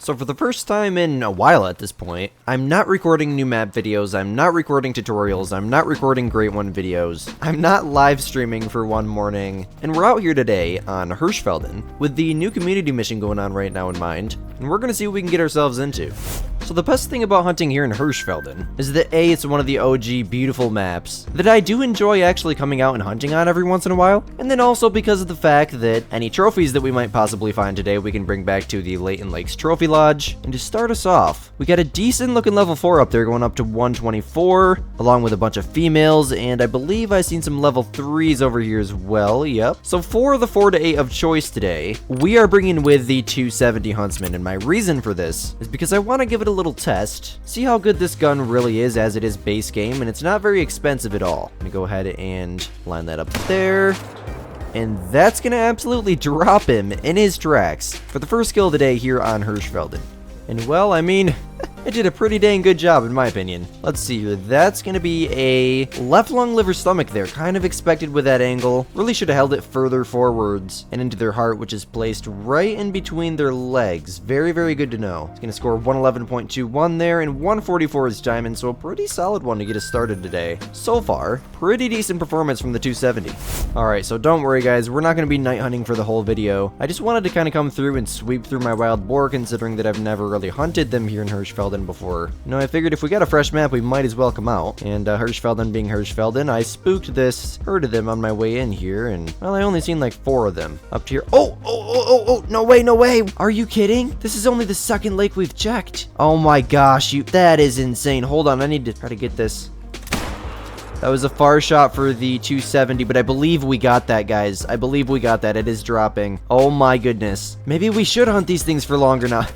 So for the first time in a while at this point, I'm not recording new map videos, I'm not recording tutorials, I'm not recording Great One videos, I'm not live streaming for one morning, and we're out here today on Hiershfelden with the new community mission going on right now in mind, and we're gonna see what we can get ourselves into. So the best thing about hunting here in Hiershfelden is that A, it's one of the OG beautiful maps that I do enjoy actually coming out and hunting on every once in a while, and then also because of the fact that any trophies that we might possibly find today we can bring back to the Layton Lakes Trophy Lodge. And to start us off, we got a decent looking level 4 up there going up to 124, along with a bunch of females, and I believe I've seen some level 3s over here as well, yep. So for the 4 to 8 of choice today, we are bringing with the 270 Huntsman, and my reason for this is because I want to give it a little test, see how good this gun really is as it is base game, and it's not very expensive at all. Let me go ahead and line that up there. And that's gonna absolutely drop him in his tracks for the first kill of the day here on Hiershfelden. And well, I mean, I did a pretty dang good job in my opinion. Let's see here, that's gonna be a left lung, liver, stomach there. Kind of expected with that angle. Really should have held it further forwards and into their heart, which is placed right in between their legs. Very, very good to know. It's gonna score 111.21 there, and 144 is diamond, so a pretty solid one to get us started today. So far, pretty decent performance from the 270. Alright, so don't worry guys, we're not gonna be night hunting for the whole video. I just wanted to kind of come through and sweep through my wild boar, considering that I've never really hunted them here in Hiershfelden before. You know, I figured if we got a fresh map, we might as well come out. And Hiershfelden being Hiershfelden, I spooked this herd of them on my way in here, and well, I only seen like 4 of them up here. Oh, no way, no way. Are you kidding? This is only the second lake we've checked. Oh my gosh, that is insane. Hold on, I need to try to get this. That was a far shot for the 270, but I believe we got that, guys. I believe we got that. It is dropping. Oh my goodness. Maybe we should hunt these things for longer now.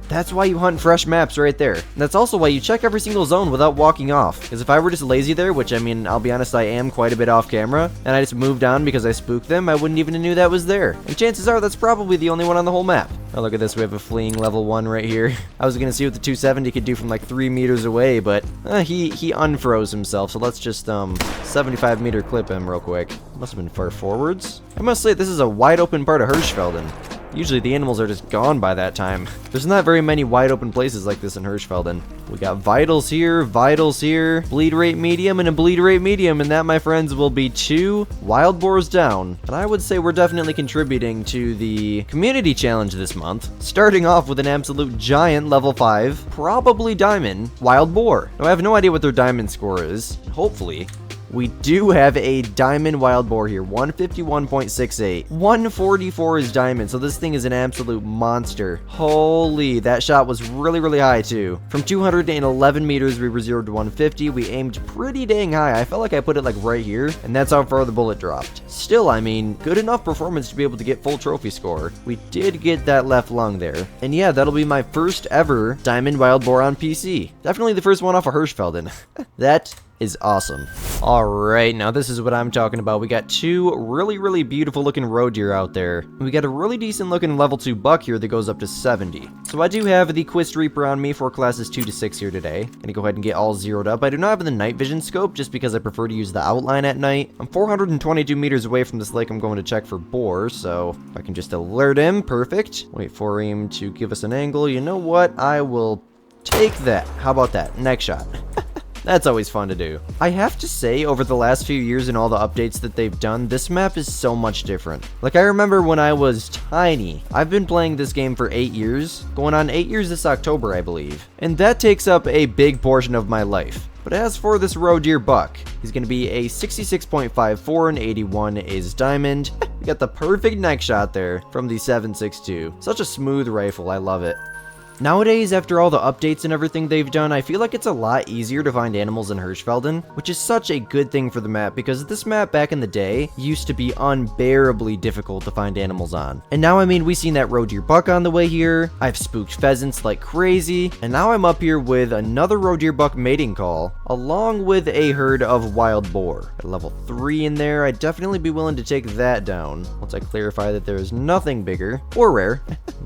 That's why you hunt fresh maps right there. And that's also why you check every single zone without walking off. Because if I were just lazy there, which I mean, I'll be honest, I am quite a bit off camera, and I just moved on because I spooked them, I wouldn't even have knew that was there. And chances are that's probably the only one on the whole map. Oh, look at this, we have a fleeing level 1 right here. I was gonna see what the 270 could do from like 3 meters away, but he unfroze himself, so let's just 75 meter clip him real quick. Must have been far forwards. I must say, this is a wide open part of Hiershfelden. Usually the animals are just gone by that time. There's not very many wide open places like this in Hiershfelden. We got vitals here, bleed rate medium, and a bleed rate medium, and that, my friends, will be 2 wild boars down. And I would say we're definitely contributing to the community challenge this month, starting off with an absolute giant level 5, probably diamond, wild boar. Now, I have no idea what their diamond score is. Hopefully we do have a diamond wild boar here, 151.68. 144 is diamond, so this thing is an absolute monster. Holy, that shot was really, really high too. From 211 meters, we were 0 to 150. We aimed pretty dang high. I felt like I put it like right here, and that's how far the bullet dropped. Still, I mean, good enough performance to be able to get full trophy score. We did get that left lung there. And yeah, that'll be my first ever diamond wild boar on PC. Definitely the first one off of Hiershfelden. That is awesome. Alright, now this is what I'm talking about. We got 2 really, really beautiful looking roe deer out there. And we got a really decent looking level 2 buck here that goes up to 70. So I do have the Quist Reaper on me for classes 2 to 6 here today. Gonna go ahead and get all zeroed up. I do not have the night vision scope just because I prefer to use the outline at night. I'm 422 meters away from this lake I'm going to check for boar, so if I can just alert him, perfect. Wait for him to give us an angle. You know what? I will take that. How about that? Next shot. That's always fun to do. I have to say, over the last few years and all the updates that they've done, this map is so much different. Like, I remember when I was tiny. I've been playing this game for 8 years, going on 8 years this October, I believe. And that takes up a big portion of my life. But as for this roe deer buck, he's going to be a 66.54 and 81 is diamond. We got the perfect neck shot there from the 7.62. Such a smooth rifle, I love it. Nowadays, after all the updates and everything they've done, I feel like it's a lot easier to find animals in Hiershfelden, which is such a good thing for the map, because this map back in the day used to be unbearably difficult to find animals on. And now, I mean, we've seen that roe deer buck on the way here, I've spooked pheasants like crazy, and now I'm up here with another roe deer buck mating call, along with a herd of wild boar. At level 3 in there, I'd definitely be willing to take that down, once I clarify that there is nothing bigger, or rare.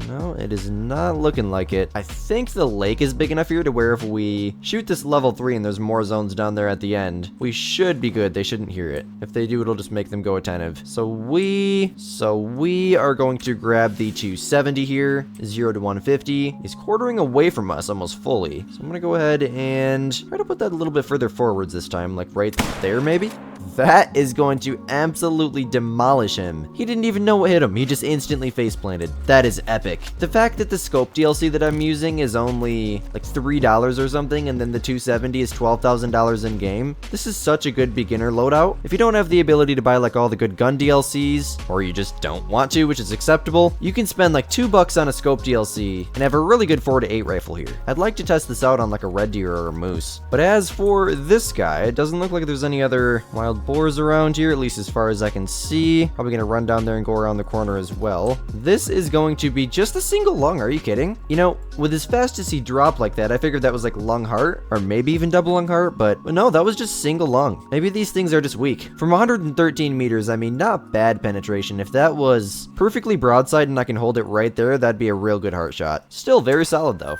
No, it is not looking like it. it. I think the lake is big enough here to where if we shoot this level 3 and there's more zones down there at the end, we should be good. They shouldn't hear it. If they do, it'll just make them go attentive. So we are going to grab the 270 here, 0 to 150. He's quartering away from us almost fully. So I'm gonna go ahead and try to put that a little bit further forwards this time, like right there maybe. That is going to absolutely demolish him. He didn't even know what hit him. He just instantly face planted. That is epic. The fact that the scope DLC that I'm using is only like $3 or something, and then the 270 is $12,000 in game. This is such a good beginner loadout. If you don't have the ability to buy like all the good gun DLCs, or you just don't want to, which is acceptable, you can spend like $2 on a scope DLC and have a really good 4 to 8 rifle here. I'd like to test this out on like a red deer or a moose. But as for this guy, it doesn't look like there's any other wild boars around here, at least as far as I can see. Probably gonna run down there and go around the corner as well. This is going to be just a single lung. Are you kidding? You know, with as fast as he dropped like that, I figured that was like lung heart, or maybe even double lung heart, but no, that was just single lung. Maybe these things are just weak. From 113 meters, I mean, not bad penetration. If that was perfectly broadside and I can hold it right there, that'd be a real good heart shot. Still very solid though.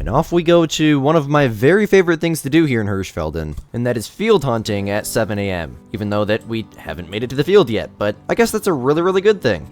And off we go to one of my very favorite things to do here in Hiershfelden, and that is field hunting at 7 a.m. Even though that we haven't made it to the field yet, but I guess that's a really, really good thing.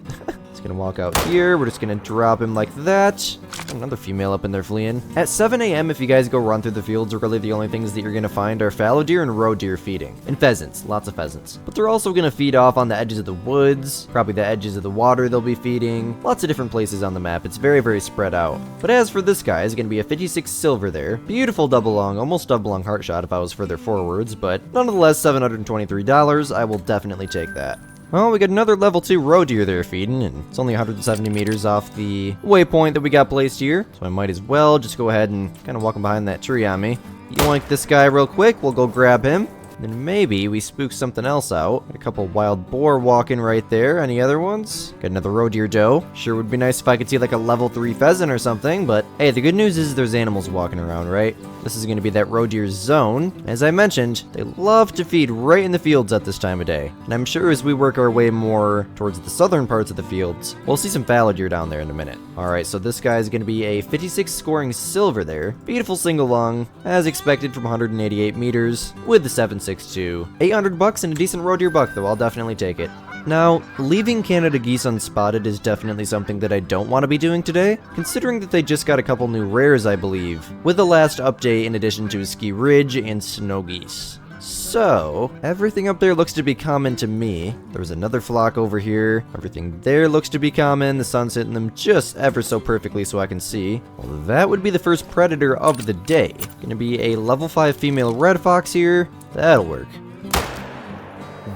Just gonna walk out here, we're just gonna drop him like that. Another female up in there fleeing. At 7 a.m. if you guys go run through the fields, really the only things that you're gonna find are fallow deer and roe deer feeding. And pheasants, lots of pheasants. But they're also gonna feed off on the edges of the woods, probably the edges of the water they'll be feeding. Lots of different places on the map. It's very, very spread out. But as for this guy, it's gonna be a 56 silver there. Beautiful double lung, almost double lung heart shot if I was further forwards, but nonetheless $723. I will definitely take that. Well, we got another level 2 roe deer there feeding, and it's only 170 meters off the waypoint that we got placed here, so I might as well just go ahead and kind of walk him behind that tree on me. Yoink this guy real quick, we'll go grab him. Then maybe we spook something else out. Got a couple wild boar walking right there. Any other ones? Got another roe deer doe. Sure would be nice if I could see like a level 3 pheasant or something, but hey, the good news is there's animals walking around, right? This is going to be that roe deer zone. As I mentioned, they love to feed right in the fields at this time of day. And I'm sure as we work our way more towards the southern parts of the fields, we'll see some fallow deer down there in a minute. Alright, so this guy is going to be a 56 scoring silver there. Beautiful single lung, as expected from 188 meters, with the 7.62. $800 and a decent roe deer buck though, I'll definitely take it. Now, leaving Canada geese unspotted is definitely something that I don't want to be doing today, considering that they just got a couple new rares, I believe, with the last update in addition to ski ridge and snow geese. So, everything up there looks to be common to me. There's another flock over here. Everything there looks to be common. The sun's hitting them just ever so perfectly so I can see. Well, that would be the first predator of the day. Gonna be a level 5 female red fox here. That'll work.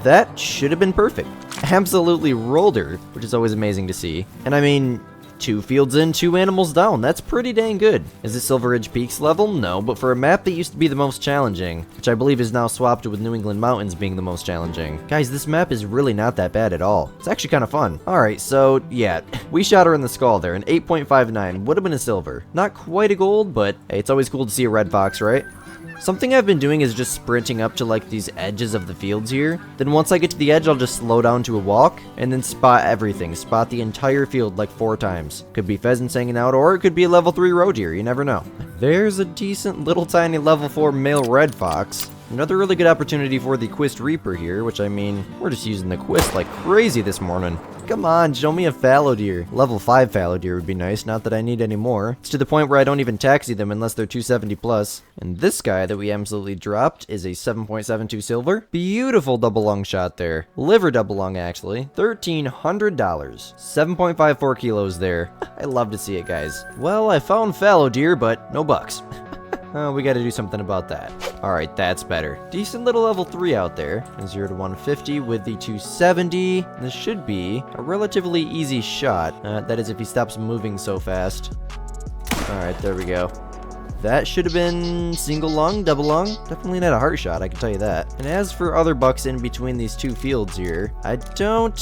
That should have been perfect. Absolutely rolled her, which is always amazing to see. And I mean, 2 fields in, 2 animals down. That's pretty dang good. Is it Silver Ridge Peaks level? No, but for a map that used to be the most challenging, which I believe is now swapped with New England Mountains being the most challenging. Guys, this map is really not that bad at all. It's actually kind of fun. Alright, so yeah, we shot her in the skull there. An 8.59 would have been a silver. Not quite a gold, but hey, it's always cool to see a red fox, right? Something I've been doing is just sprinting up to like these edges of the fields here. Then once I get to the edge, I'll just slow down to a walk and then spot everything. Spot the entire field like 4 times. Could be pheasants hanging out, or it could be a level 3 roe deer. You never know. There's a decent little tiny level 4 male red fox. Another really good opportunity for the Quist Reaper here, which I mean, we're just using the Quist like crazy this morning. Come on, show me a fallow deer. Level 5 fallow deer would be nice, not that I need any more. It's to the point where I don't even taxi them unless they're 270 plus. And this guy that we absolutely dropped is a 7.72 silver. Beautiful double lung shot there. Liver double lung actually. $1,300. 7.54 kilos there. I love to see it, guys. Well, I found fallow deer, but no bucks. We gotta do something about that. Alright, that's better. Decent little level 3 out there. 0 to 150 with the 270. This should be a relatively easy shot. That is if he stops moving so fast. Alright, there we go. That should have been single lung, double lung. Definitely not a heart shot, I can tell you that. And as for other bucks in between these 2 fields here, I don't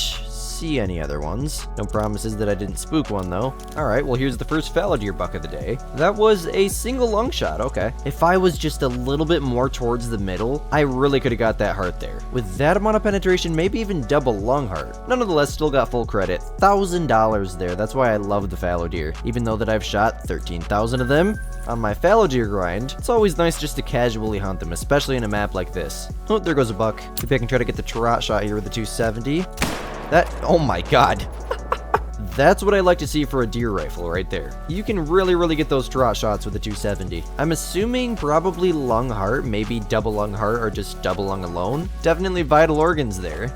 see any other ones. No promises that I didn't spook one, though. Alright, well, here's the first fallow deer buck of the day. That was a single lung shot, okay. If I was just a little bit more towards the middle, I really could have got that heart there. With that amount of penetration, maybe even double lung heart. Nonetheless, still got full credit. $1,000 there. That's why I love the fallow deer. Even though that I've shot 13,000 of them on my fallow deer grind, it's always nice just to casually hunt them, especially in a map like this. Oh, there goes a buck. Maybe I can try to get the trot shot here with the 270. Oh my god. That's what I like to see for a deer rifle right there. You can really get those trot shots with the 270. I'm assuming probably lung heart, maybe double lung heart, or just double lung alone. Definitely vital organs there.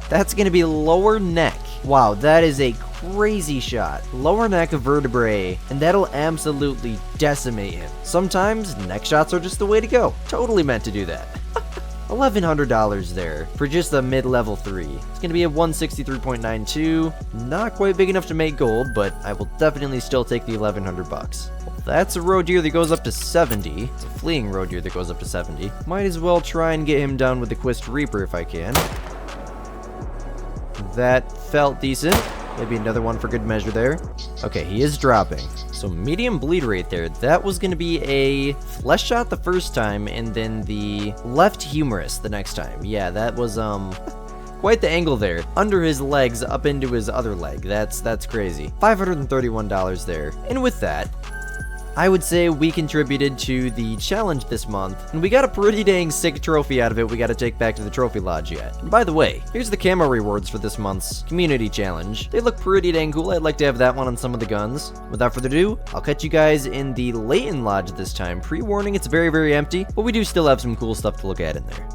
That's gonna be lower neck. Wow, that is a crazy shot. Lower neck vertebrae, and that'll absolutely decimate him. Sometimes neck shots are just the way to go. Totally meant to do that. $1,100 there for just a mid-level 3. It's gonna be a 163.92. Not quite big enough to make gold, but I will definitely still take the 1,100 bucks. Well, that's a roe deer that goes up to 70. It's a fleeing roe deer that goes up to 70. Might as well try and get him down with the Quist Reaper if I can. That felt decent. Maybe another one for good measure there. Okay, he is dropping. So medium bleed rate there. That was going to be a flesh shot the first time, and then the left humerus the next time. Yeah, that was, quite the angle there. Under his legs, up into his other leg. That's crazy. $531 there. And with that, I would say we contributed to the challenge this month, and we got a pretty dang sick trophy out of it we gotta take back to the trophy lodge yet. And by the way, here's the camo rewards for this month's community challenge. They look pretty dang cool. I'd like to have that one on some of the guns. Without further ado, I'll catch you guys in the Layton Lodge this time. Pre-warning, it's very empty, but we do still have some cool stuff to look at in there.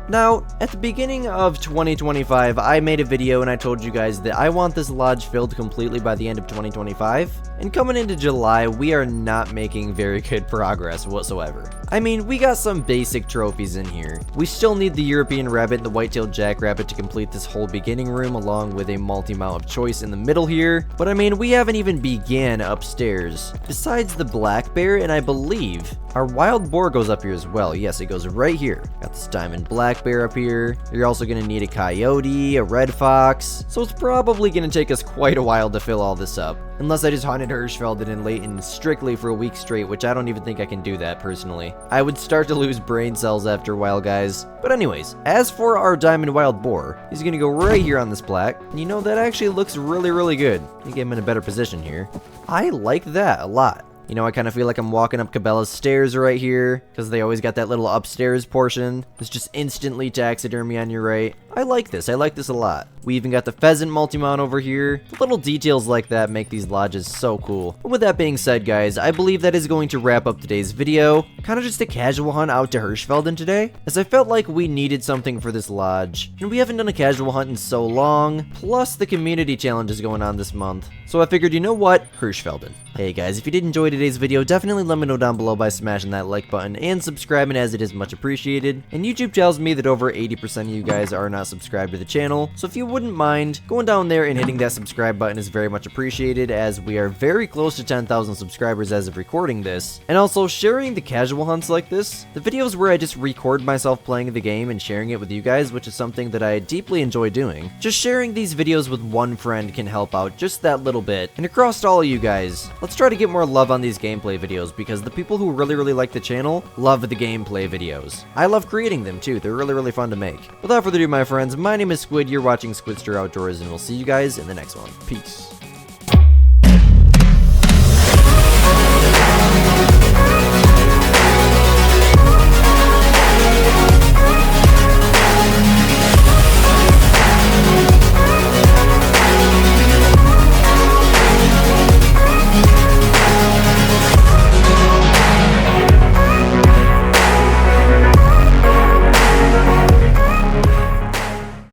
Now, at the beginning of 2025, I made a video and I told you guys that I want this lodge filled completely by the end of 2025. And coming into July, we are not making very good progress whatsoever. I mean, we got some basic trophies in here. We still need the European rabbit and the white-tailed jackrabbit to complete this whole beginning room, along with a multi-mount of choice in the middle here. But I mean, we haven't even began upstairs. Besides the black bear, and I believe our wild boar goes up here as well. Yes, it goes right here. Got this diamond black bear up here. You're also going to need a coyote, a red fox. So it's probably going to take us quite a while to fill all this up. Unless I just hunted Hiershfelden and Layton strictly for a week straight, which I don't even think I can do that personally. I would start to lose brain cells after a while, guys. But anyways, as for our diamond wild boar, he's gonna go right here on this plaque. And you know, that actually looks really good. You get him in a better position here. I like that a lot. You know, I kind of feel like I'm walking up Cabela's stairs right here, because they always got that little upstairs portion. It's just instantly taxidermy on your right. I like this a lot. We even got the pheasant multi-mount over here. The little details like that make these lodges so cool. But with that being said, guys, I believe that is going to wrap up today's video. Kind of just a casual hunt out to Hiershfelden today, as I felt like we needed something for this lodge. And we haven't done a casual hunt in so long, plus the community challenge is going on this month. So I figured, you know what? Hiershfelden. Hey guys, if you did enjoy today's video, definitely let me know down below by smashing that like button and subscribing, as it is much appreciated. And YouTube tells me that over 80% of you guys are not subscribed to the channel, so if you wouldn't mind going down there and hitting that subscribe button is very much appreciated, as we are very close to 10,000 subscribers as of recording this. And also sharing the casual hunts like this, the videos where I just record myself playing the game and sharing it with you guys, which is something that I deeply enjoy doing. Just sharing these videos with one friend can help out just that little bit. And across all of you guys, let's try to get more love on these gameplay videos, because the people who really like the channel love the gameplay videos. I love creating them too. They're really fun to make. Without further ado, my friends, my name is Squid, you're watching Squidster Outdoors, and we'll see you guys in the next one. Peace.